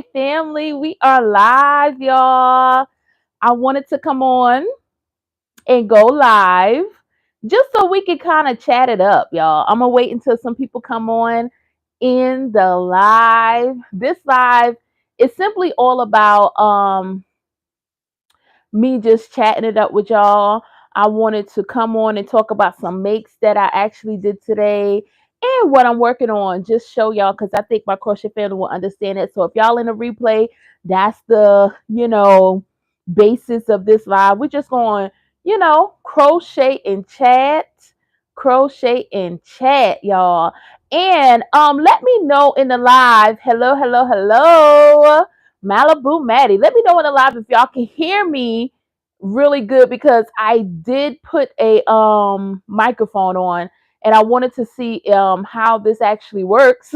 family, we are live, y'all. I wanted to come on and go live just so we can kind of chat it up, y'all. I'm gonna wait until some people come on in the live. This live is simply all about me just chatting it up with y'all. I wanted to come on and talk about some makes that I actually did today and what I'm working on. Just show y'all because I think my crochet family will understand it. So if y'all in the replay, that's the basis of this live. We're just going, crochet and chat, y'all. And let me know in the live. Hello, hello, hello. Malibu Maddie. Let me know in the live if y'all can hear me really good because I did put a microphone on and I wanted to see how this actually works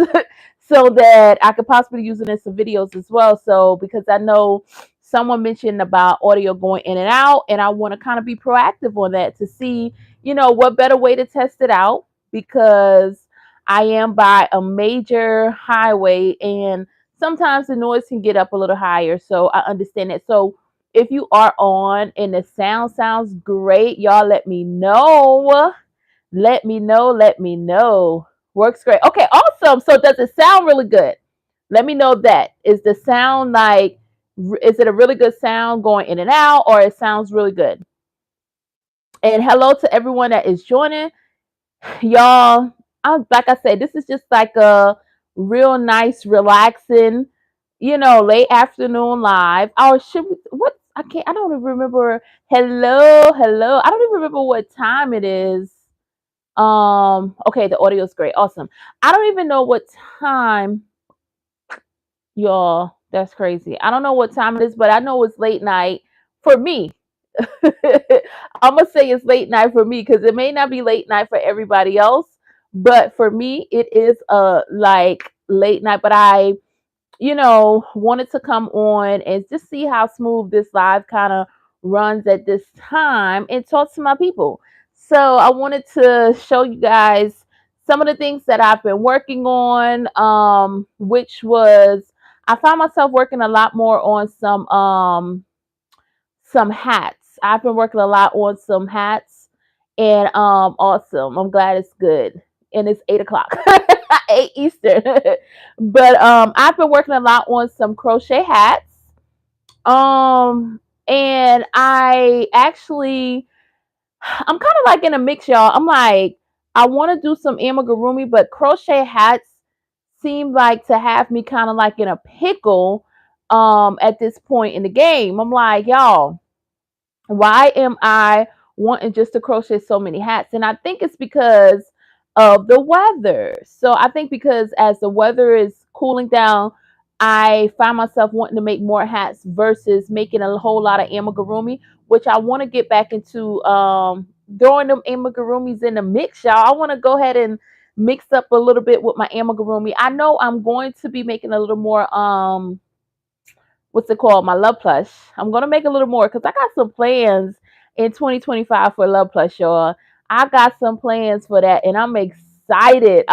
so that I could possibly use it in some videos as well. So because I know someone mentioned about audio going in and out and I want to kind of be proactive on that to see, what better way to test it out because I am by a major highway and sometimes the noise can get up a little higher. So I understand it. So if you are on and the sound sounds great, y'all let me know. Let me know. Let me know. Works great. Okay, awesome. So does it sound really good? Let me know that. Is the sound like, is it a really good sound going in and out or it sounds really good? And hello to everyone that is joining. Y'all, like I said, this is just like a real nice, relaxing, late afternoon live. Or should we, what? I don't even remember. Hello, hello. I don't even remember what time it is. Okay, the audio is great. Awesome. I don't even know what time, y'all. That's crazy. I don't know what time it is, but I know it's late night for me. I'm gonna say it's late night for me because it may not be late night for everybody else, but for me it is like late night. But I, wanted to come on and just see how smooth this live kind of runs at this time and talk to my people. So I wanted to show you guys some of the things that I've been working on, which was I found myself working a lot more on some hats. I've been working a lot on some hats and awesome. I'm glad it's good. And it's 8 o'clock. 8 Eastern. But I've been working a lot on some crochet hats. Um and I actually I'm kind of like in a mix, y'all. I'm like, I want to do some amigurumi, but crochet hats seem like to have me kind of like in a pickle at this point in the game. I'm like, y'all, why am I wanting just to crochet so many hats? And I think it's because of the weather. So I think because as the weather is cooling down, I find myself wanting to make more hats versus making a whole lot of amigurumi, which I want to get back into throwing them amigurumis in the mix, y'all. I want to go ahead and mix up a little bit with my amigurumi. I know I'm going to be making a little more what's it called? My Love Plush. I'm gonna make a little more because I got some plans in 2025 for Love Plush, y'all. I got some plans for that, and I'm excited.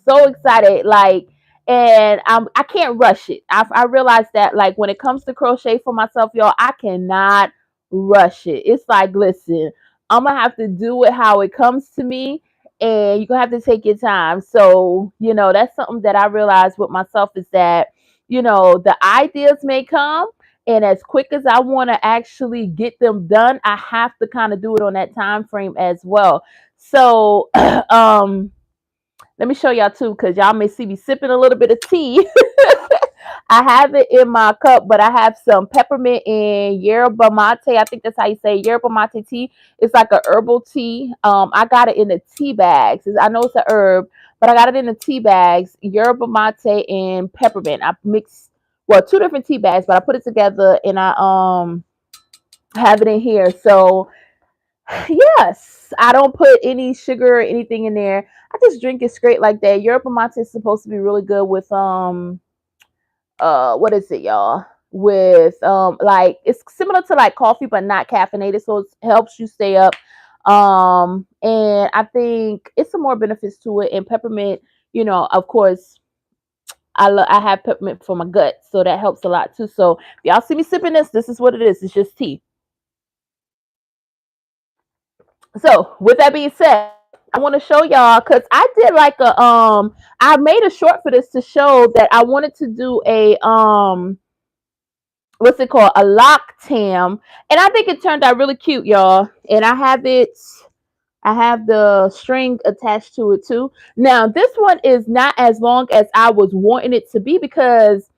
So excited. Like, and I can't rush it. I realized that like when it comes to crochet for myself, y'all, I cannot rush it. It's like, listen, I'm gonna have to do it how it comes to me. And you're gonna have to take your time. So, that's something that I realized with myself is that the ideas may come, and as quick as I want to actually get them done, I have to kind of do it on that time frame as well. So, let me show y'all too, because y'all may see me sipping a little bit of tea. I have it in my cup, but I have some peppermint and yerba mate. I think that's how you say it, yerba mate tea. It's like a herbal tea. I got it in the tea bags. I know it's a herb, but I got it in the tea bags, yerba mate and peppermint. I mixed two different tea bags, but I put it together and I have it in here. So yes, I don't put any sugar or anything in there. I just drink it straight like that. Yerba mate is supposed to be really good with what is it, y'all, with like it's similar to like coffee but not caffeinated, so it helps you stay up. And I think it's some more benefits to it. And peppermint, of course, I have peppermint for my gut, so that helps a lot too. So if y'all see me sipping this, this is what it is. It's just tea. So with that being said, I want to show y'all because I did like a I made a short for this to show that I wanted to do a what's it called, a lock tam, and I think it turned out really cute, y'all. And I have the string attached to it too. Now this one is not as long as I was wanting it to be because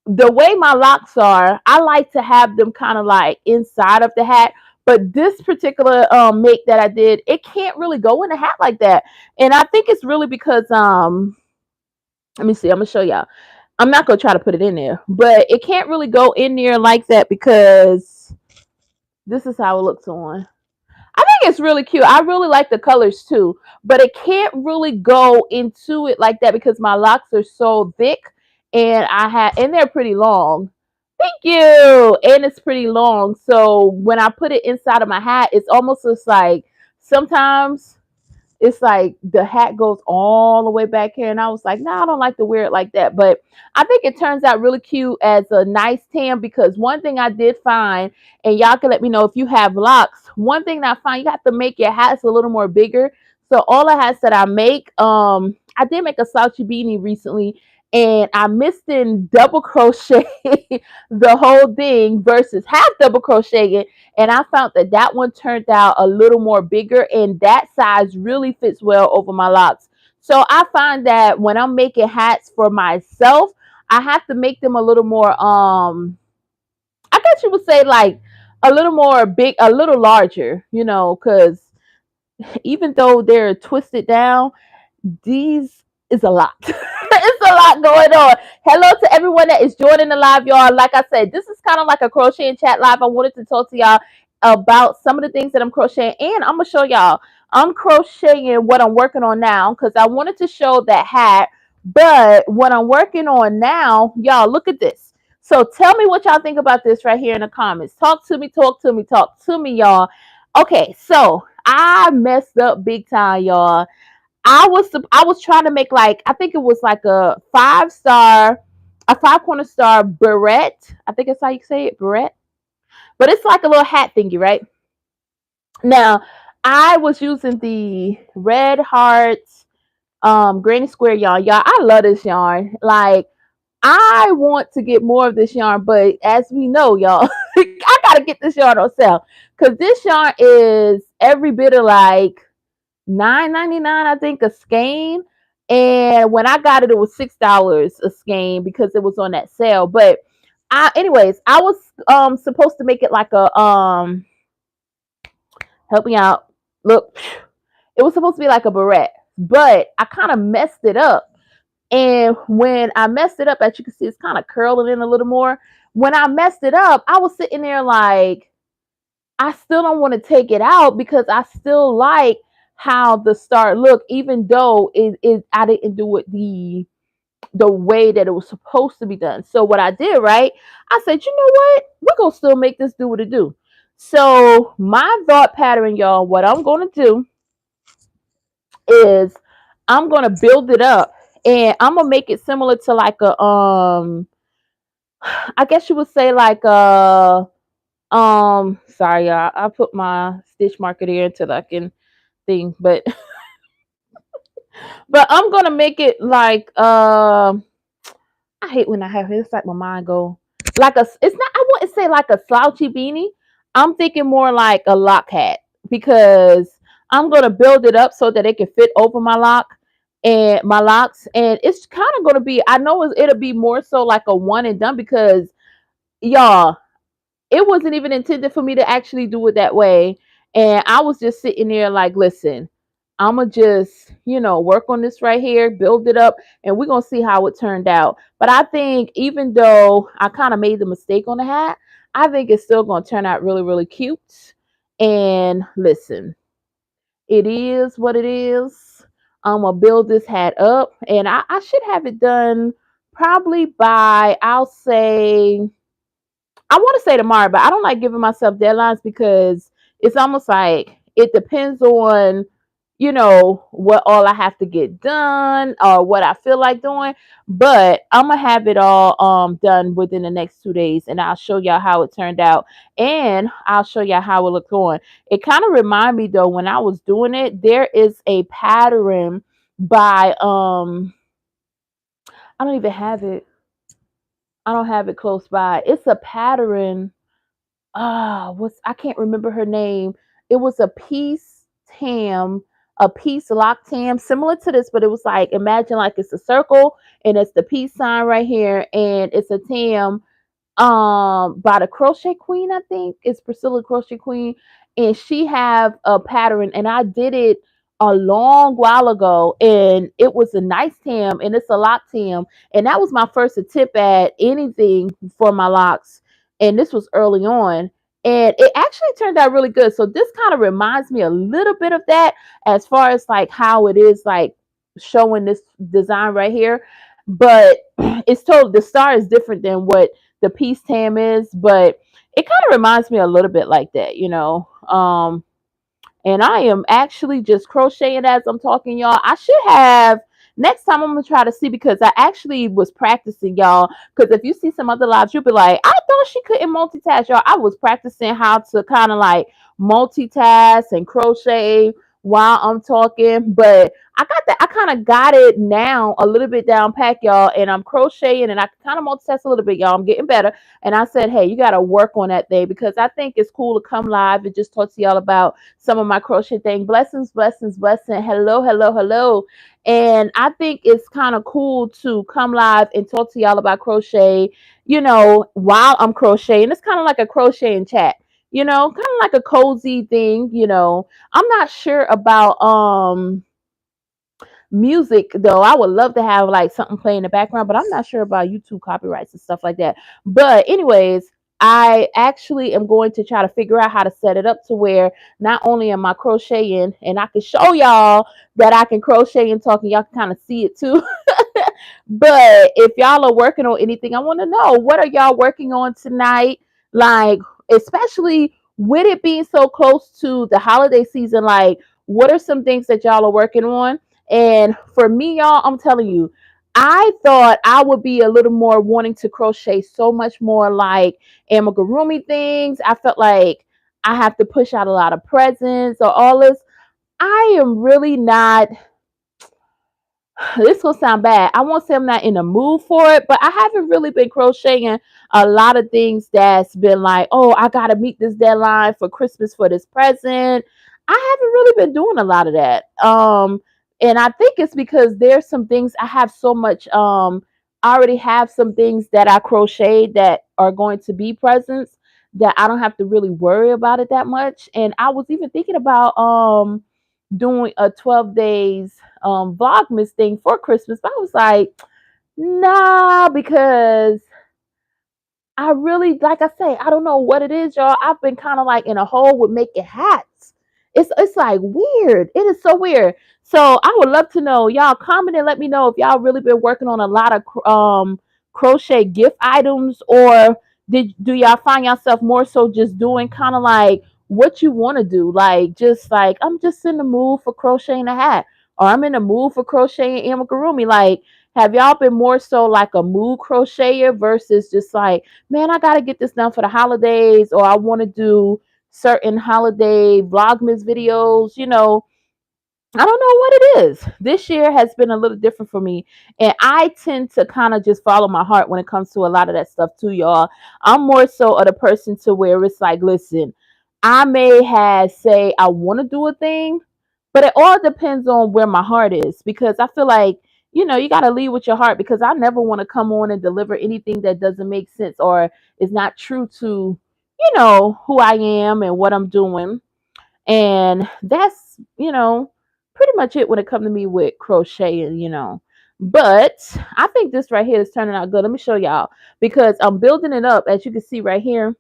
the way my locks are, I like to have them kind of like inside of the hat. But this particular make that I did, it can't really go in a hat like that. And I think it's really because let me see, I'm gonna show y'all. I'm not gonna try to put it in there, but it can't really go in there like that because this is how it looks on. I think it's really cute. I really like the colors too, but it can't really go into it like that because my locks are so thick and they're pretty long. Thank you. And it's pretty long. So when I put it inside of my hat, it's almost just like sometimes it's like the hat goes all the way back here, and I was like, no, I don't like to wear it like that. But I think it turns out really cute as a nice tam because one thing I did find, and y'all can let me know if you have locks, one thing that I find, you have to make your hats a little more bigger. So all the hats that I make, I did make a slouchy beanie recently, and I missed in double crochet the whole thing versus half double crochet, and I found that that one turned out a little more bigger, and that size really fits well over my locks. So I find that when I'm making hats for myself, I have to make them a little more I guess you would say like a little more big, a little larger, you know, because even though they're twisted down, these is a lot. It's a lot going on. Hello to everyone that is joining the live, y'all. Like I said, this is kind of like a crochet and chat live. I wanted to talk to y'all about some of the things that I'm crocheting, and I'm gonna show y'all. I'm crocheting what I'm working on now because I wanted to show that hat, but what I'm working on now, y'all, look at this. So tell me what y'all think about this right here in the comments. Talk to me, talk to me, talk to me, y'all. Okay, so I messed up big time, y'all. I was trying to make like, I think it was like a 5-star, a 5 corner star barrette. I think that's how you say it, barrette. But it's like a little hat thingy, right? Now I was using the red hearts granny square yarn. Y'all, I love this yarn. Like I want to get more of this yarn, but as we know, y'all, I gotta get this yarn on sale because this yarn is every bit of like $9.99, I think, a skein. And when I got it, it was $6 a skein because it was on that sale. But anyways, I was supposed to make it like a help me out. Look, it was supposed to be like a barrette, but I kind of messed it up. And when I messed it up, as you can see, it's kind of curling in a little more. When I messed it up, I was sitting there like, I still don't want to take it out because I still like how the start looked, even though I didn't do it the way that it was supposed to be done. So what I did, right? I said, you know what? We're gonna still make this do what it do. So my thought pattern, y'all, what I'm gonna do is I'm gonna build it up and I'm gonna make it similar to like a I guess you would say like a sorry, y'all. I put my stitch marker there until I can thing, but I'm gonna make it like I hate when I have it. It's like my mind go like a. It's not. I wouldn't say like a slouchy beanie. I'm thinking more like a lock hat because I'm gonna build it up so that it can fit over my lock and my locks, and it's kind of gonna be. I know it'll be more so like a one and done because y'all, it wasn't even intended for me to actually do it that way. And I was just sitting there like, listen, I'm going to just, work on this right here, build it up, and we're going to see how it turned out. But I think even though I kind of made the mistake on the hat, I think it's still going to turn out really, really cute. And listen, it is what it is. I'm going to build this hat up, and I should have it done probably by, I'll say, I want to say tomorrow, but I don't like giving myself deadlines because it's almost like it depends on, what all I have to get done or what I feel like doing, but I'm gonna have it all done within the next 2 days, and I'll show y'all how it turned out, and I'll show y'all how it looked on. It kind of remind me though, when I was doing it, there is a pattern by I don't even have it. I don't have it close by. It's a pattern. What's I can't remember her name. It was a piece tam, a piece lock tam, similar to this, but it was like, imagine like it's a circle and it's the peace sign right here, and it's a tam by the Crochet Queen. I think it's Priscilla Crochet Queen, and she have a pattern, and I did it a long while ago, and it was a nice tam, and it's a lock tam, and that was my first attempt at anything for my locks, and this was early on, and it actually turned out really good. So this kind of reminds me a little bit of that, as far as like how it is like showing this design right here, but it's told the star is different than what the peace tam is, but it kind of reminds me a little bit like that. And I am actually just crocheting as I'm talking, y'all. I should have next time. I'm gonna try to see, because I actually was practicing, y'all. Because if you see some other lives, you'll be like, I thought she couldn't multitask, y'all. I was practicing how to kind of like multitask and crochet while I'm talking, but I got that. I kind of got it now a little bit down pack, y'all, and I'm crocheting and I kind of multitask a little bit, y'all. I'm getting better. And I said, hey, you got to work on that thing, because I think it's cool to come live and just talk to y'all about some of my crochet thing. Blessings, blessings, blessing. Hello, hello, hello. And I think it's kind of cool to come live and talk to y'all about crochet, while I'm crocheting. It's kind of like a crocheting chat, kind of like a cozy thing. I'm not sure about music though. I would love to have like something playing in the background, but I'm not sure about YouTube copyrights and stuff like that. But anyways, I actually am going to try to figure out how to set it up to where not only am I crocheting, and I can show y'all that I can crochet and talk, and y'all can kind of see it too. But if y'all are working on anything, I want to know, what are y'all working on tonight? Like, especially with it being so close to the holiday season, like, what are some things that y'all are working on? And for me, y'all, I'm telling you, I thought I would be a little more wanting to crochet so much more like amigurumi things. I felt like I have to push out a lot of presents or all this. I am really not, this will sound bad. I won't say I'm not in the mood for it, but I haven't really been crocheting a lot of things that's been like, oh, I gotta meet this deadline for Christmas for this present. I haven't really been doing a lot of that. And I think it's because there's some things I have so much. I already have some things that I crocheted that are going to be presents, that I don't have to really worry about it that much. And I was even thinking about doing a 12 days vlogmas thing for Christmas, but I was like, nah, because I really, like I say, I don't know what it is, y'all. I've been kind of like in a hole with making hats. It's like weird. It is so weird. So I would love to know, y'all. Comment and let me know if y'all really been working on a lot of crochet gift items, or do y'all find yourself more so just doing kind of like what you want to do, like just like, I'm just in the mood for crocheting a hat, or I'm in the mood for crocheting amigurumi. Like, have y'all been more so like a mood crocheter versus just like, man, I gotta get this done for the holidays, or I want to do certain holiday vlogmas videos. I don't know what it is. This year has been a little different for me, and I tend to kind of just follow my heart when it comes to a lot of that stuff too, y'all. I'm more so of the person to where it's like, listen, I may have say I want to do a thing, but it all depends on where my heart is, because I feel like, you got to lead with your heart, because I never want to come on and deliver anything that doesn't make sense or is not true to, who I am and what I'm doing. And that's, pretty much it when it comes to me with crocheting. But I think this right here is turning out good. Let me show y'all, because I'm building it up, as you can see right here.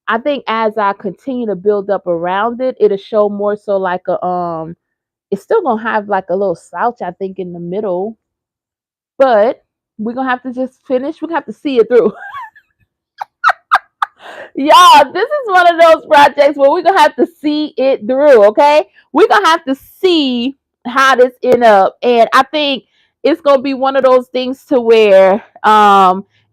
I think as I continue to build up around it, it'll show more so like it's still gonna have like a little slouch, I think, in the middle. But we're gonna have to just finish. We're gonna have to see it through. Y'all, this is one of those projects where we're gonna have to see it through, okay? We're gonna have to see how this end up. And I think it's gonna be one of those things to where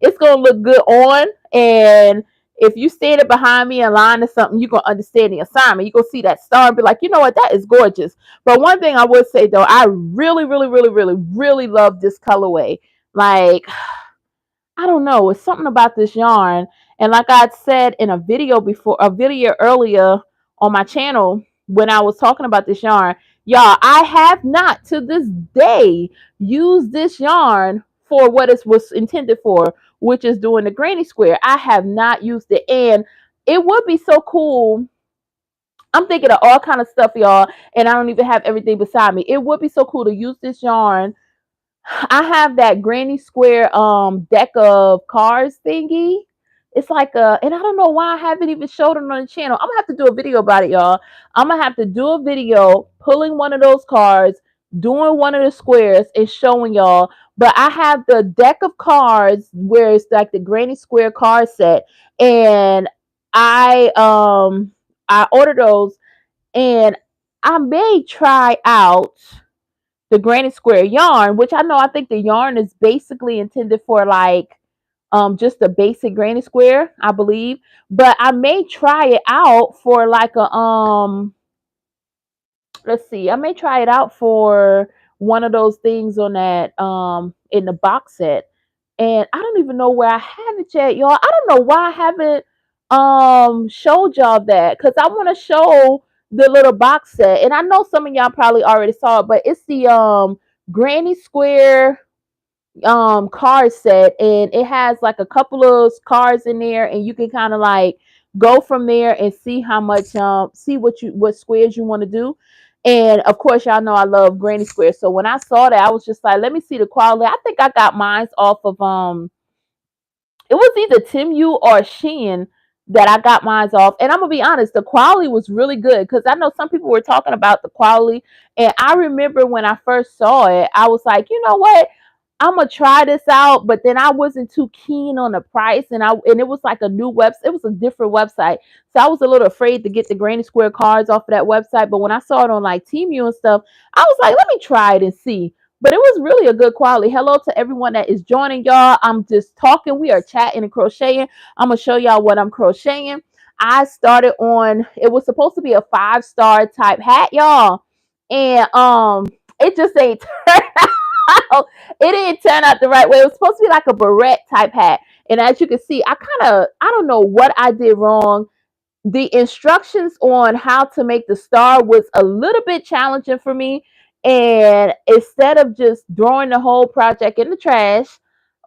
it's gonna look good on, and if you stand it behind me and line or something, you're gonna understand the assignment. You're gonna see that star and be like, you know what, that is gorgeous. But one thing I would say though, I really, really, really, really, really love this colorway. Like, I don't know. It's something about this yarn. And like I said in a video before, a video earlier on my channel, when I was talking about this yarn, y'all, I have not to this day used this yarn for what it was intended for, which is doing the granny square. I have not used it. And it would be so cool. I'm thinking of all kind of stuff, y'all, and I don't even have everything beside me. It would be so cool to use this yarn. I have that granny square deck of cards thingy. It's like and I don't know why I haven't even showed it on the channel. I'm gonna have to do a video about it, y'all. I'm gonna have to do a video pulling one of those cards, doing one of the squares, and showing y'all. But I have the deck of cards where it's like the granny square card set, and I ordered those, and I may try out the granny square yarn, which I think the yarn is basically intended for like just a basic granny square, I believe. But I may try it out for like a let's see, I may try it out for one of those things on that in the box set. And I don't even know where I have it yet, y'all. I don't know why I haven't showed y'all that, because I want to show the little box set. And I know some of y'all probably already saw it, but it's the granny square card set, and it has like a couple of cards in there, and you can kind of like go from there and see how much see what squares you want to do. And of course, y'all know I love granny squares, so when I saw that, I was just like, let me see the quality. I think I got mine off of it was either Timu or Shein that I got mine off. And I'm gonna be honest, the quality was really good, because I know some people were talking about the quality. And I remember when I first saw it, I was like, you know what? I'm gonna try this out, but then I wasn't too keen on the price, and it was like a new website. It was a different website, so I was a little afraid to get the granny square cards off of that website. But when I saw it on like Temu and stuff, I was like, let me try it and see. But it was really a good quality. Hello to everyone that is joining, y'all. I'm just talking. We are chatting and crocheting. I'm gonna show y'all what I'm crocheting. I started on. It was supposed to be a 5-star type hat, y'all, and it just ain't turned out. It didn't turn out the right way. It was supposed to be like a barrette type hat, and as you can see, I don't know what I did wrong. The instructions on how to make the star was a little bit challenging for me. And instead of just throwing the whole project in the trash,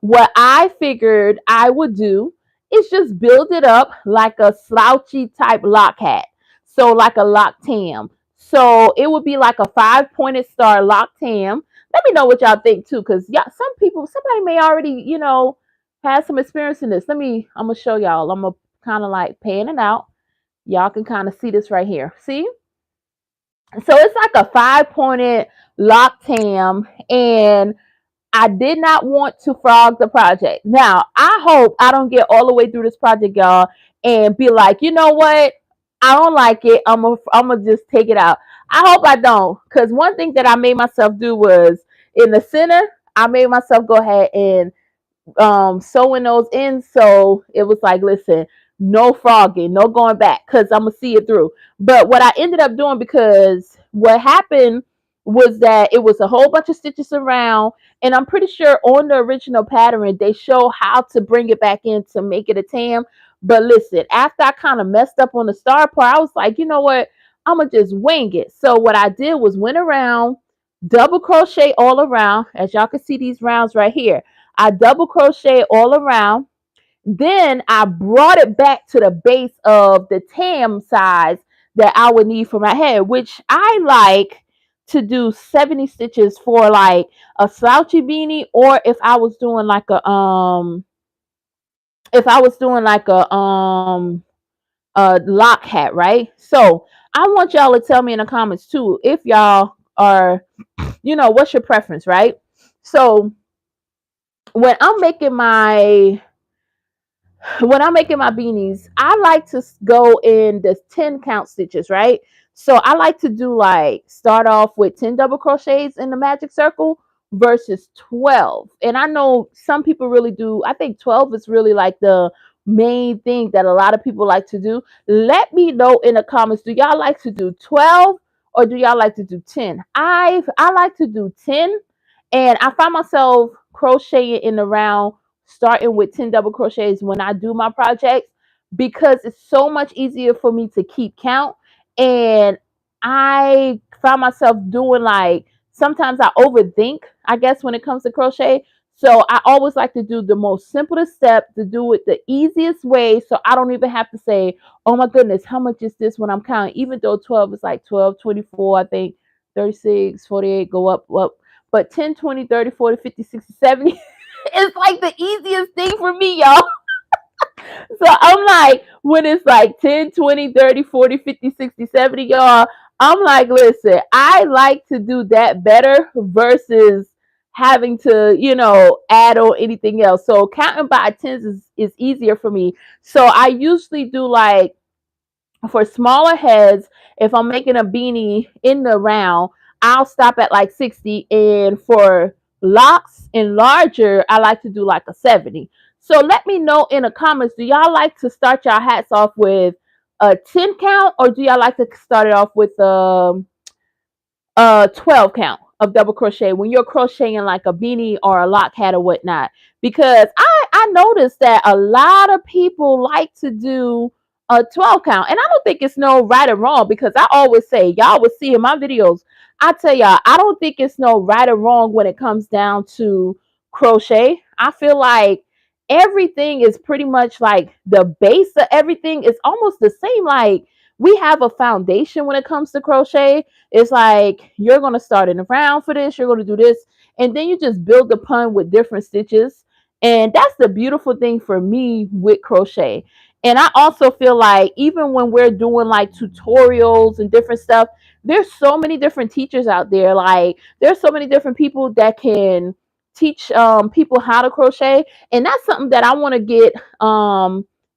what I figured I would do is just build it up like a slouchy type lock hat. So like a lock tam. So it would be like a 5-pointed star lock tam. Let me know what y'all think too, because yeah, somebody may already, have some experience in this. I'm gonna show y'all. I'm gonna kind of like pan it out. Y'all can kind of see this right here. See? So it's like a 5-pointed lock tam, and I did not want to frog the project. Now, I hope I don't get all the way through this project, y'all, and be like, you know what? I don't like it. I'm gonna just take it out. I hope I don't, because one thing that I made myself do was in the center, I made myself go ahead and sewing those in. So it was like, listen, no frogging, no going back, because I'm gonna see it through. But what I ended up doing, because what happened was that it was a whole bunch of stitches around, and I'm pretty sure on the original pattern they show how to bring it back in to make it a tam. But listen, after I kind of messed up on the star part, I was like, you know what, I'm gonna just wing it. So what I did was went around, double crochet all around, as y'all can see these rounds right here. I double crochet all around. Then I brought it back to the base of the tam size that I would need for my head, which I like to do 70 stitches for like a slouchy beanie, or if I was doing like a lock hat, right? So I want y'all to tell me in the comments too if y'all are, what's your preference, right? So when I'm making my beanies, I like to go in the 10 count stitches, right? So I like to do like start off with 10 double crochets in the magic circle versus 12. And I know some people really do. I think 12 is really like the main thing that a lot of people like to do. Let me know in the comments, do y'all like to do 12 or do y'all like to do 10? I like to do 10, and I find myself crocheting in the round starting with 10 double crochets when I do my projects because it's so much easier for me to keep count. And I found myself doing like sometimes I overthink, I guess, when it comes to crochet. So I always like to do the most simplest step, to do it the easiest way, so I don't even have to say, oh my goodness, how much is this when I'm counting? Even though 12 is like 12, 24, I think 36, 48, go up. But 10, 20, 30, 40, 50, 60, 70 is like the easiest thing for me, y'all. So I'm like, when it's like 10, 20, 30, 40, 50, 60, 70, y'all, I'm like, listen, I like to do that better versus having to, add on anything else. So counting by tens is easier for me. So I usually do like for smaller heads, if I'm making a beanie in the round, I'll stop at like 60. And for locks and larger, I like to do like a 70. So let me know in the comments, do y'all like to start your hats off with a 10 count, or do y'all like to start it off with 12 count of double crochet when you're crocheting like a beanie or a lock hat or whatnot? Because I noticed that a lot of people like to do a 12 count, and I don't think it's no right or wrong, because I always say, y'all will see in my videos, I tell y'all, I don't think it's no right or wrong when it comes down to crochet. I feel like everything is pretty much like the base of everything is almost the same. Like, we have a foundation when it comes to crochet. It's like you're going to start in the round for this, you're going to do this, and then you just build upon with different stitches. And that's the beautiful thing for me with crochet. And I also feel like even when we're doing like tutorials and different stuff, there's so many different teachers out there. Like, there's so many different people that can teach people how to crochet. And that's something that I want to get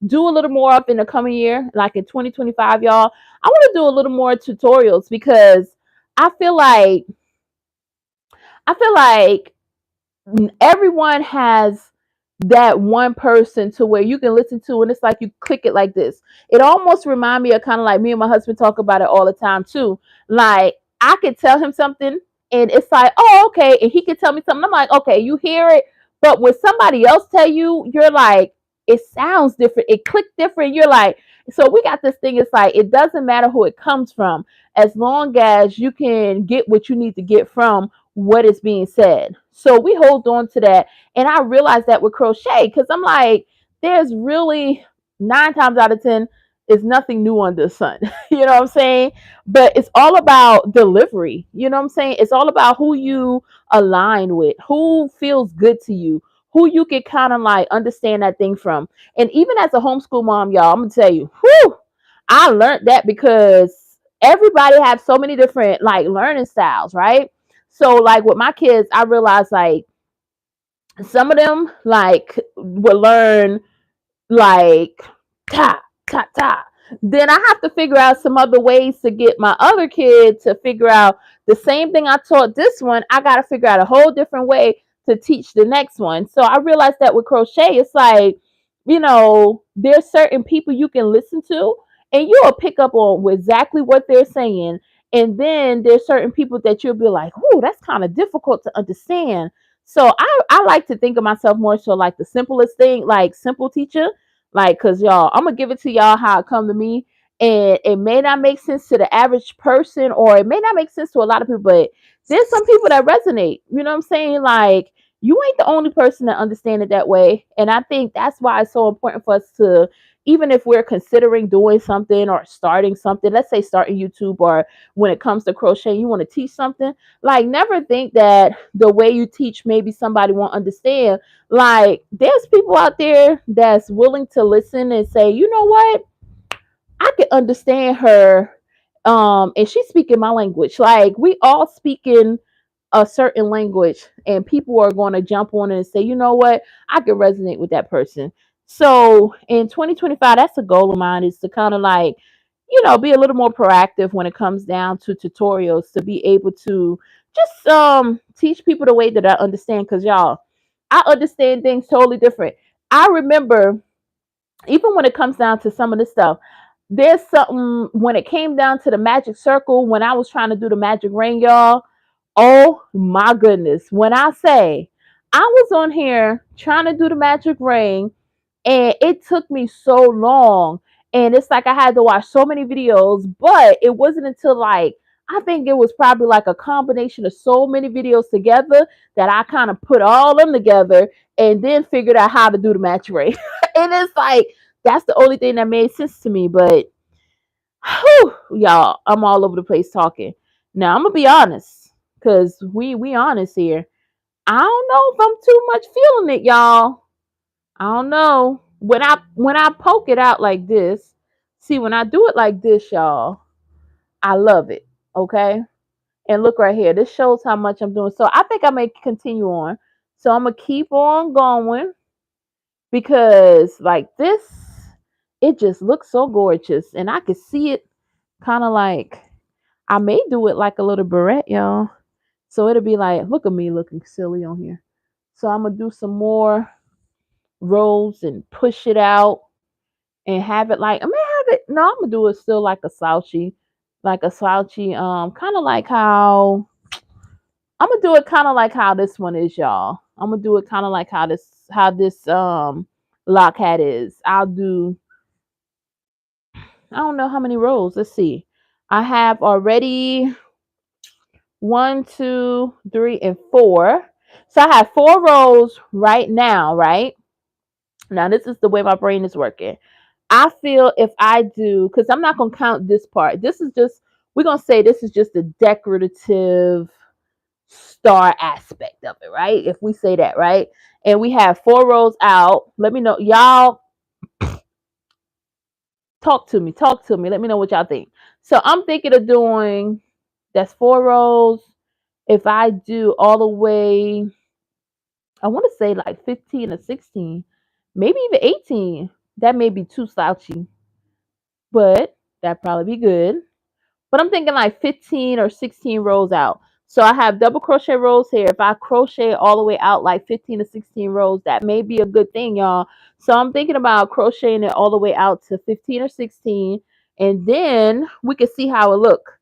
do a little more of in the coming year, like in 2025, y'all. I want to do a little more tutorials because I feel like I feel like everyone has that one person to where you can listen to, and it's like you click it like this. It almost remind me of kind of like me and my husband talk about it all the time too. Like, I could tell him something and it's like, oh, okay, and he could tell me something, I'm like, okay, you hear it, but when somebody else tell you, you're like, it sounds different, it clicked different, you're like, so we got this thing, it's like it doesn't matter who it comes from, as long as you can get what you need to get from what is being said. So we hold on to that. And I realized that with crochet, because I'm like, there's really 9 times out of 10 is nothing new under the sun. You know what I'm saying? But it's all about delivery. You know what I'm saying? It's all about who you align with, who feels good to you, who you can kind of like understand that thing from. And even as a homeschool mom, y'all, I'm gonna tell you, whew, I learned that because everybody has so many different like learning styles, right? So like with my kids, I realized like some of them like will learn like ta ta ta. Then I have to figure out some other ways to get my other kid to figure out the same thing I taught this one. I got to figure out a whole different way to teach the next one. So I realized that with crochet, it's like, there's certain people you can listen to and you'll pick up on exactly what they're saying. And then there's certain people that you'll be like, oh, that's kind of difficult to understand. So I like to think of myself more so like the simplest thing, like simple teacher. Like, cause y'all, I'm gonna give it to y'all how it come to me. And it may not make sense to the average person, or it may not make sense to a lot of people, but there's some people that resonate. You know what I'm saying? Like, you ain't the only person that understand it that way. And I think that's why it's so important for us to, even if we're considering doing something or starting something, let's say starting YouTube, or when it comes to crochet, you want to teach something, like, never think that the way you teach, maybe somebody won't understand. Like, there's people out there that's willing to listen and say, you know what? I can understand her. And she's speaking my language. Like, we all speak in a certain language, and people are going to jump on it and say, you know what? I can resonate with that person. So in 2025, that's a goal of mine, is to kind of like be a little more proactive when it comes down to tutorials to be able to just teach people the way that I understand. Because y'all, I understand things totally different. I remember even when it comes down to some of this stuff, there's something when it came down to the magic circle, when I was trying to do the magic ring, y'all. Oh my goodness. When I say I was on here trying to do the magic ring, and it took me so long, and it's like I had to watch so many videos, but it wasn't until like I think it was probably like a combination of so many videos together that I kind of put all them together and then figured out how to do the match ring. And it's like that's the only thing that made sense to me. But whew, y'all, I'm all over the place talking. Now I'm gonna be honest, cause we honest here. I don't know if I'm too much feeling it, y'all. I don't know. When I poke it out like this, see when I do it like this, y'all, I love it. Okay? And look right here. This shows how much I'm doing. So I think I may continue on. So I'm gonna keep on going because like this, it just looks so gorgeous. And I can see it kind of like I may do it like a little barrette, y'all. So it'll be like, look at me looking silly on here. So I'm gonna do some more rows and push it out and have it like I may have it. No, I'm gonna do it still like a slouchy, kind of like how I'm gonna do it kind of like how this one is, y'all. I'm gonna do it kind of like how this lock hat is. I don't know how many rows. Let's see. I have already one, two, three, and four. So I have 4 rows right now, right? Now this is the way my brain is working. I feel if I do, because I'm not gonna count this part. This is just we're gonna say this is just the decorative star aspect of it, right? If we say that, right? And we have 4 rows out. Let me know, y'all. Talk to me. Talk to me. Let me know what y'all think. So I'm thinking of doing that's 4 rows. If I do all the way, I want to say like 15 or 16, maybe even 18. That may be too slouchy, but that'd probably be good. But I'm thinking like 15 or 16 rows out. So I have double crochet rows here. If I crochet all the way out like 15 to 16 rows, that may be a good thing, y'all. So I'm thinking about crocheting it all the way out to 15 or 16, and then we can see how it look.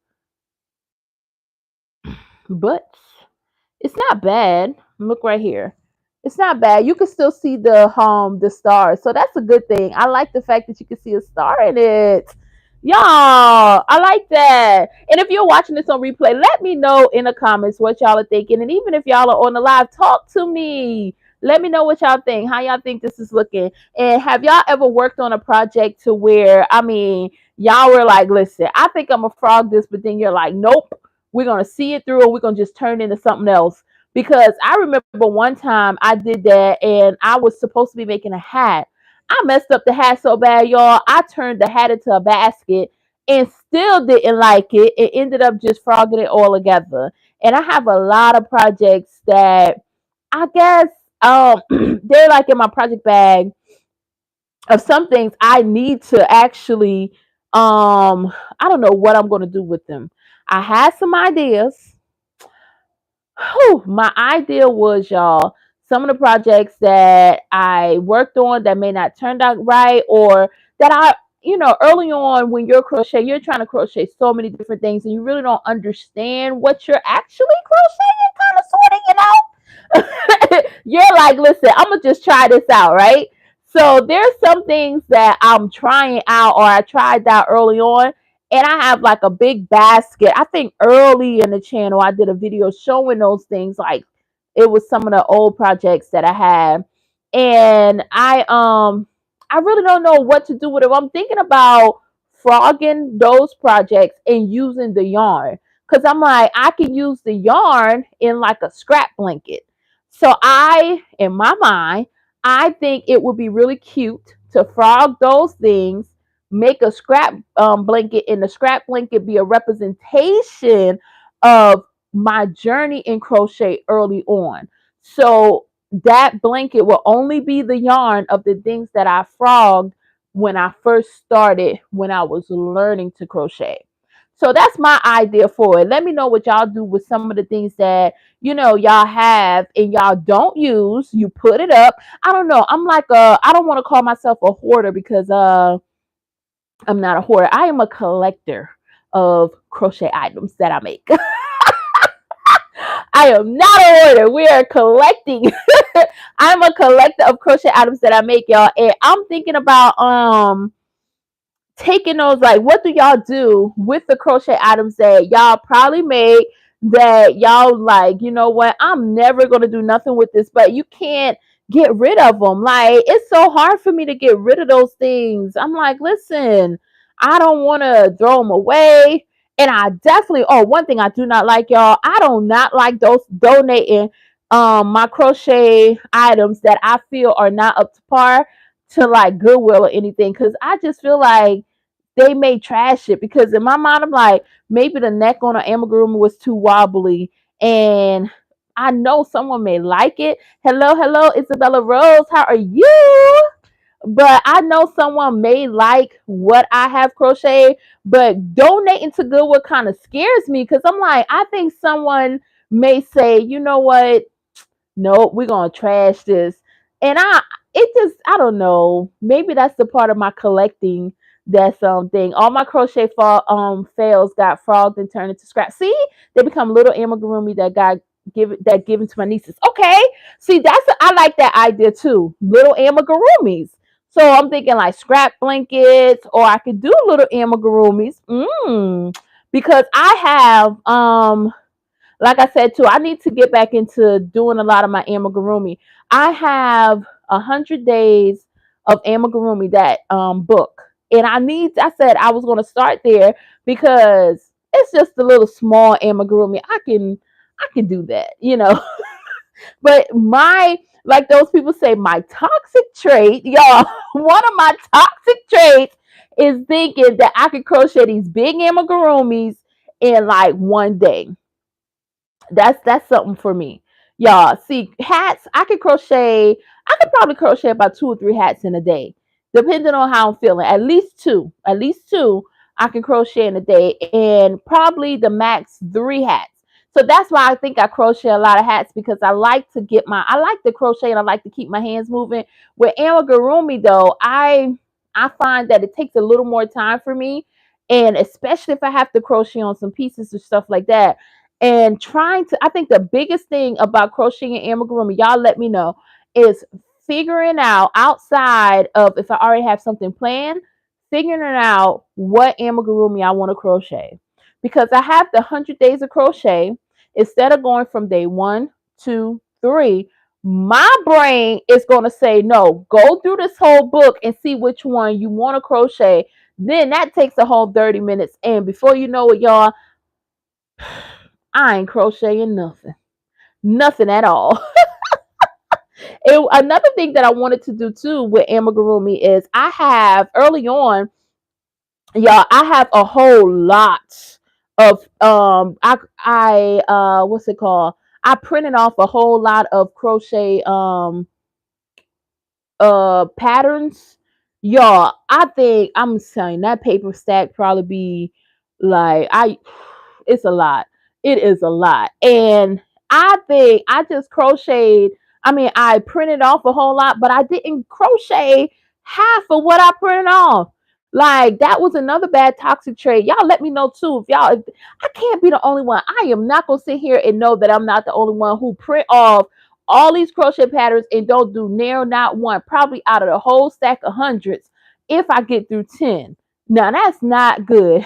But it's not bad. Look right here. It's not bad. You can still see the stars. So that's a good thing. I like the fact that you can see a star in it. Y'all, I like that. And if you're watching this on replay, let me know in the comments what y'all are thinking. And even if y'all are on the live, talk to me. Let me know what y'all think. How y'all think this is looking. And have y'all ever worked on a project to where, I mean, y'all were like, listen, I think I'm gonna frog this, but then you're like, nope, we're gonna see it through and we're gonna just turn into something else. Because I remember one time I did that and I was supposed to be making a hat. I messed up the hat so bad, y'all. I turned the hat into a basket and still didn't like it. It ended up just frogging it all together. And I have a lot of projects that I guess they're like in my project bag of some things I need to actually I don't know what I'm gonna do with them. I had some ideas. Whew, my idea was, y'all, some of the projects that I worked on that may not turn out right, or that early on when you're crochet, you're trying to crochet so many different things and you really don't understand what you're actually crocheting, kind of sorting it out. You're like, listen, I'm gonna just try this out, right? So there's some things that I'm trying out or I tried out early on, and I have like a big basket. I think early in the channel I did a video showing those things. Like it was some of the old projects that I had. And I really don't know what to do with it. I'm thinking about frogging those projects and using the yarn. Cause I'm like, I can use the yarn in like a scrap blanket. So in my mind, I think it would be really cute to frog those things, make a scrap blanket, and the scrap blanket be a representation of my journey in crochet early on. So that blanket will only be the yarn of the things that I frogged when I first started, when I was learning to crochet. So that's my idea for it. Let me know what y'all do with some of the things that y'all have and y'all don't use. You put it up. I don't know. I don't want to call myself a hoarder because I'm not a hoarder. I am a collector of crochet items that I make. I am not a hoarder. We are collecting. I'm a collector of crochet items that I make, y'all. And I'm thinking about taking those, like, what do y'all do with the crochet items that y'all probably made that y'all like, you know what, I'm never going to do nothing with this, but you can't get rid of them. Like, it's so hard for me to get rid of those things. I'm like, listen, I don't want to throw them away. And I definitely, oh, one thing I do not like, y'all, I do not like those donating my crochet items that I feel are not up to par to like Goodwill or anything, because I just feel like they may trash it. Because in my mind, I'm like, maybe the neck on an amigurumi was too wobbly, and I know someone may like it. Hello, Isabella Rose, how are you? But I know someone may like what I have crocheted, but donating to Goodwill kind of scares me, because I'm like, I think someone may say, you know what, nope, we're gonna trash this. And I don't know. Maybe that's the part of my collecting that's thing. All my crochet fails got frogged and turned into scraps. See, they become little amigurumi that given to my nieces. Okay, see, I like that idea too. Little amigurumis. So I'm thinking like scrap blankets, or I could do little amigurumis. Because I have like I said too, I need to get back into doing a lot of my amigurumi. I have 100 days of amigurumi, that book, and I said I was going to start there because it's just a little small amigurumi. I can do that. But like those people say, my toxic trait, y'all. One of my toxic traits is thinking that I can crochet these big amigurumis in like one day. That's something for me, y'all. See, hats, I could probably crochet about 2 or 3 hats in a day, depending on how I'm feeling. At least two I can crochet in a day, and probably the max 3 hats. So that's why I think I crochet a lot of hats, because I like to crochet, and I like to keep my hands moving. With amigurumi though, I find that it takes a little more time for me, and especially if I have to crochet on some pieces or stuff like that. And I think the biggest thing about crocheting amigurumi, y'all let me know, is figuring out, outside of if I already have something planned, figuring out what amigurumi I want to crochet. Because I have the 100 days of crochet. Instead of going from day 1, 2, 3, my brain is going to say, no, go through this whole book and see which one you want to crochet. Then that takes a whole 30 minutes. And before you know it, y'all, I ain't crocheting nothing. Nothing at all. Another thing that I wanted to do too with amigurumi is I have early on, y'all, I have a whole lot of what's it called? I printed off a whole lot of crochet patterns. Y'all, I think I'm saying that paper stack probably be like it's a lot. It is a lot. And I think I just crocheted, I printed off a whole lot, but I didn't crochet half of what I printed off. Like, that was another bad toxic trait. Y'all let me know too. If I can't be the only one. I am not gonna sit here and know that I'm not the only one who print off all these crochet patterns and don't do nail not one, probably out of the whole stack of hundreds, if I get through 10. Now that's not good.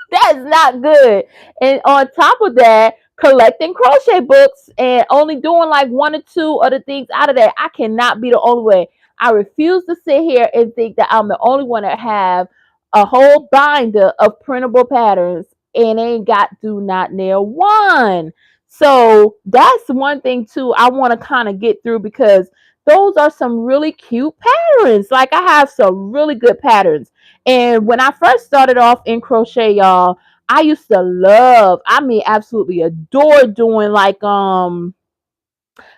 That's not good. And on top of that, collecting crochet books and only doing like 1 or 2 other things out of that, I cannot be the only way. I refuse to sit here and think that I'm the only one that have a whole binder of printable patterns and ain't got do not nail one. So that's one thing too I want to kind of get through, because those are some really cute patterns. Like, I have some really good patterns. And when I first started off in crochet, y'all, I used to absolutely adore doing like the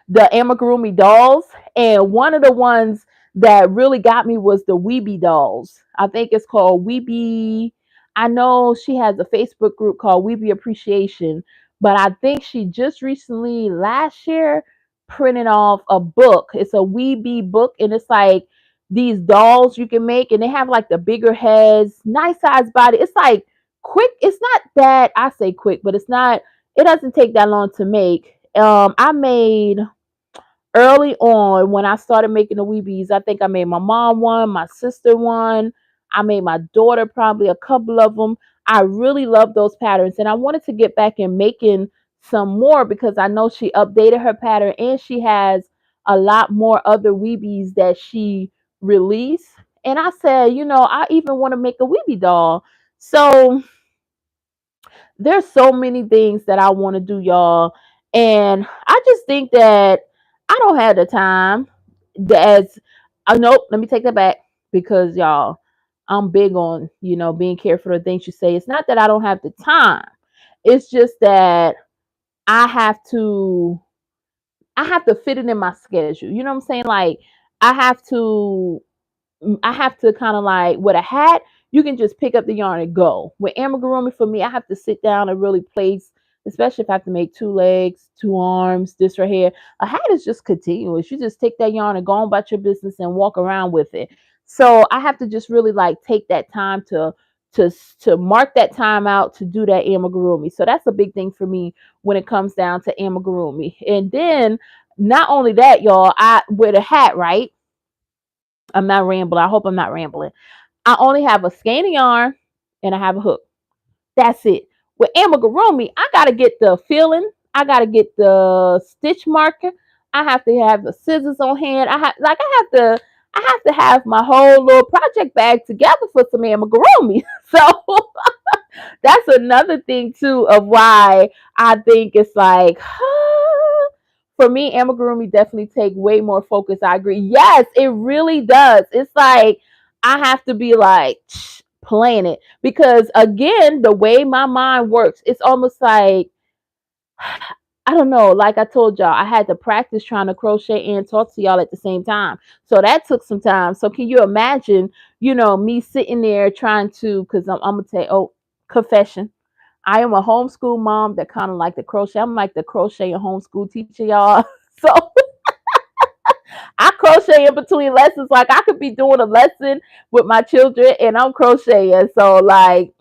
amigurumi dolls. And one of the ones that really got me was the Weeby dolls. I think it's called Weeby. I know she has a Facebook group called Weeby Appreciation, but I think she just recently last year printed off a book. It's a Weeby book, and it's like these dolls you can make, and they have like the bigger heads, nice size body. It's like quick. It's not that I say quick, but it's not. It doesn't take that long to make. I made early on when I started making the Weebies. I think I made my mom one, my sister one. I made my daughter probably a couple of them. I really love those patterns, and I wanted to get back in making some more because I know she updated her pattern and she has a lot more other Weebies that she released. And I said, I even want to make a Weebie doll. So there's so many things that I want to do, y'all. And I just think that I don't have the time. As nope, let me take that back because y'all, I'm big on, being careful of things you say. It's not that I don't have the time. It's just that I have to I have to fit it in my schedule. You know what I'm saying? Like I have to kind of like with a hat, you can just pick up the yarn and go. With amigurumi, for me, I have to sit down and really place, especially if I have to make two legs, two arms, this right here. A hat is just continuous. You just take that yarn and go on about your business and walk around with it. So I have to just really like take that time to mark that time out to do that amigurumi. So that's a big thing for me when it comes down to amigurumi. And then not only that, y'all, I with a hat, right? I'm not rambling. I hope I'm not rambling. I only have a skein of yarn and I have a hook. That's it. With amigurumi, I gotta get the filling. I gotta get the stitch marker. I have to have the scissors on hand. I have to have my whole little project bag together for some amigurumi. So that's another thing too of why I think it's like for me, amigurumi definitely take way more focus. I agree. Yes, it really does. It's like I have to be like plan it because again, the way my mind works, it's almost like I don't know. Like I told y'all, I had to practice trying to crochet and talk to y'all at the same time. So that took some time. So can you imagine, me sitting there trying to, because I'm gonna tell you, oh, confession. I am a homeschool mom that kind of like the crochet. I'm like the crochet and homeschool teacher, y'all. So I crochet in between lessons. Like I could be doing a lesson with my children and I'm crocheting. So like,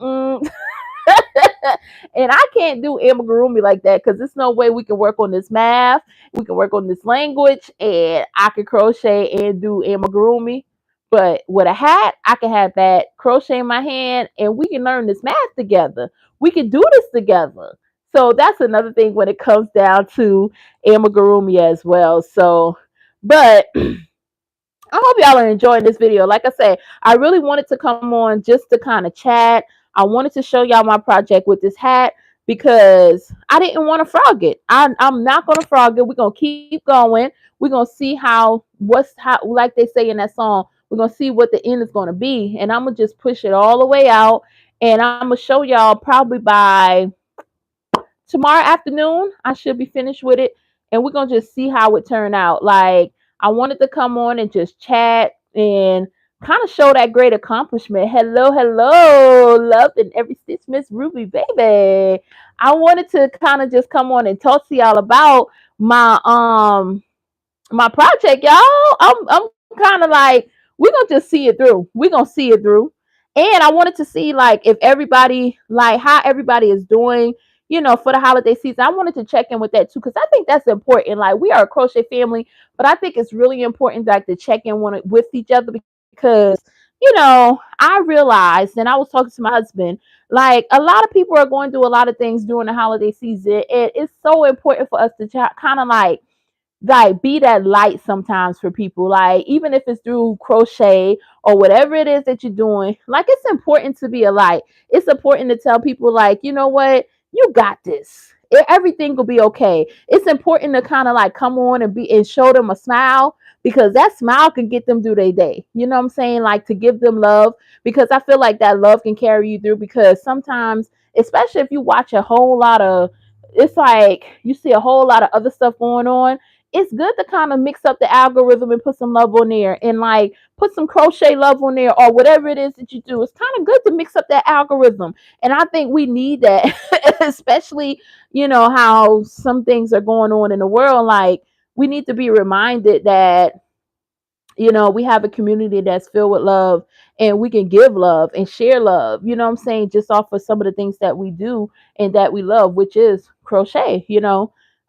and I can't do amigurumi like that because there's no way we can work on this math, we can work on this language, and I can crochet and do amigurumi. But with a hat, I can have that crochet in my hand and we can learn this math together. We can do this together. So that's another thing when it comes down to amigurumi as well. So, but I hope y'all are enjoying this video. Like I said, I really wanted to come on just to kind of chat. I wanted to show y'all my project with this hat because I didn't want to frog it. I'm not going to frog it. We're going to keep going. We're going to see how, like they say in that song, we're going to see what the end is going to be. And I'm going to just push it all the way out. And I'm going to show y'all probably by tomorrow afternoon. I should be finished with it. And we're going to just see how it turned out. Like, I wanted to come on and just chat and kind of show that great accomplishment. Hello, hello, love and every stitch, Miss Ruby, baby. I wanted to kind of just come on and talk to y'all about my project, y'all. I'm kind of like we're gonna just see it through. We're gonna see it through. And I wanted to see like if everybody like how everybody is doing, for the holiday season. I wanted to check in with that too because I think that's important. Like we are a crochet family, but I think it's really important like to check in with each other because I realized and I was talking to my husband, like a lot of people are going through a lot of things during the holiday season. And it's so important for us to kind of like be that light sometimes for people, like even if it's through crochet or whatever it is that you're doing. Like it's important to be a light. It's important to tell people like, you know what, you got this. Everything will be okay. It's important to kind of like come on and be and show them a smile because that smile can get them through their day. You know what I'm saying? Like to give them love because I feel like that love can carry you through because sometimes, especially if you watch a whole lot of, it's like you see a whole lot of other stuff going on it's good to kind of mix up the algorithm and put some love on there, and like put some crochet love on there, or whatever it is that you do. It's kind of good to mix up that algorithm. And I think we need that, especially, how some things are going on in the world. Like, we need to be reminded that we have a community that's filled with love, and we can give love and share love, I'm saying, just off of some of the things that we do and that we love, which is crochet,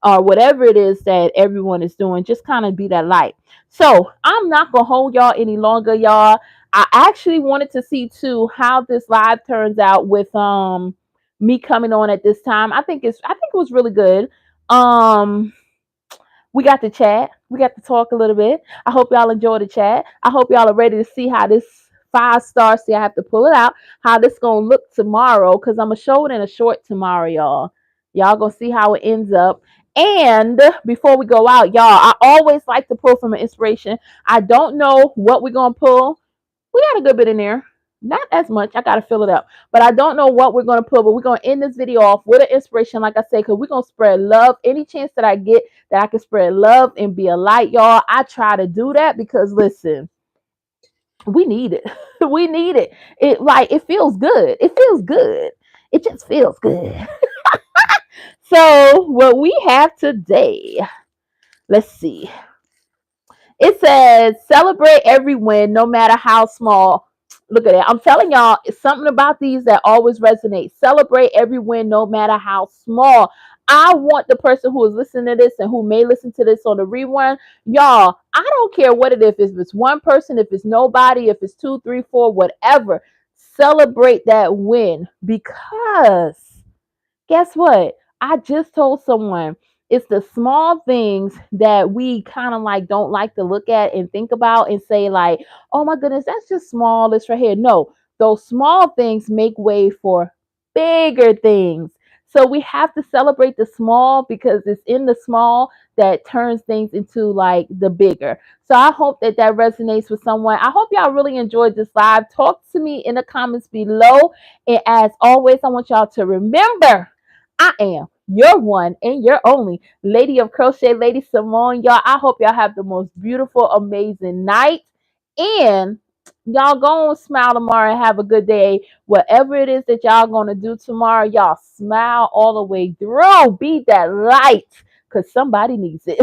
or whatever it is that everyone is doing. Just kind of be that light. So I'm not gonna hold y'all any longer, y'all. I actually wanted to see too how this live turns out with me coming on at this time. I think it was really good. um we got to chat. We got to talk a little bit. I hope y'all enjoy the chat. I hope y'all are ready to see how this 5 star, see, I have to pull it out, how this gonna look tomorrow, because I'm gonna show it in a short tomorrow, y'all. Y'all gonna see how it ends up. And before we go out, y'all, I always like to pull from an inspiration. I don't know what we're gonna pull. We got a good bit in there. Not as much. I gotta fill it up. But I don't know what we're gonna put. But we're gonna end this video off with an inspiration, like I said, because we're gonna spread love. Any chance that I get that I can spread love and be a light, y'all, I try to do that, because listen, we need it. We need it. It feels good. It feels good. It just feels good. So what we have today, let's see. It says, celebrate every win, no matter how small. Look at that. I'm telling y'all, it's something about these that always resonates. Celebrate every win, no matter how small. I want the person who is listening to this and who may listen to this on the rewind, y'all, I don't care what it is. If it's one person, if it's nobody, if it's two, three, four, whatever. Celebrate that win, because guess what? I just told someone it's the small things that we kind of like don't like to look at and think about and say, like, oh my goodness, that's just small. It's right here. No, those small things make way for bigger things. So we have to celebrate the small, because it's in the small that turns things into like the bigger. So I hope that that resonates with someone. I hope y'all really enjoyed this live. Talk to me in the comments below. And as always, I want y'all to remember, I am your one and your only Lady of Crochet, LadySamoan. Y'all, I hope y'all have the most beautiful, amazing night. And y'all go on, smile tomorrow and have a good day. Whatever it is that y'all gonna do tomorrow, y'all smile all the way through. Be that light, because somebody needs it.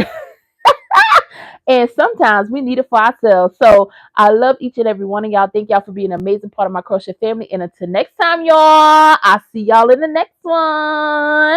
And sometimes we need it for ourselves. So I love each and every one of y'all. Thank y'all for being an amazing part of my crochet family. And until next time, y'all, I'll see y'all in the next one.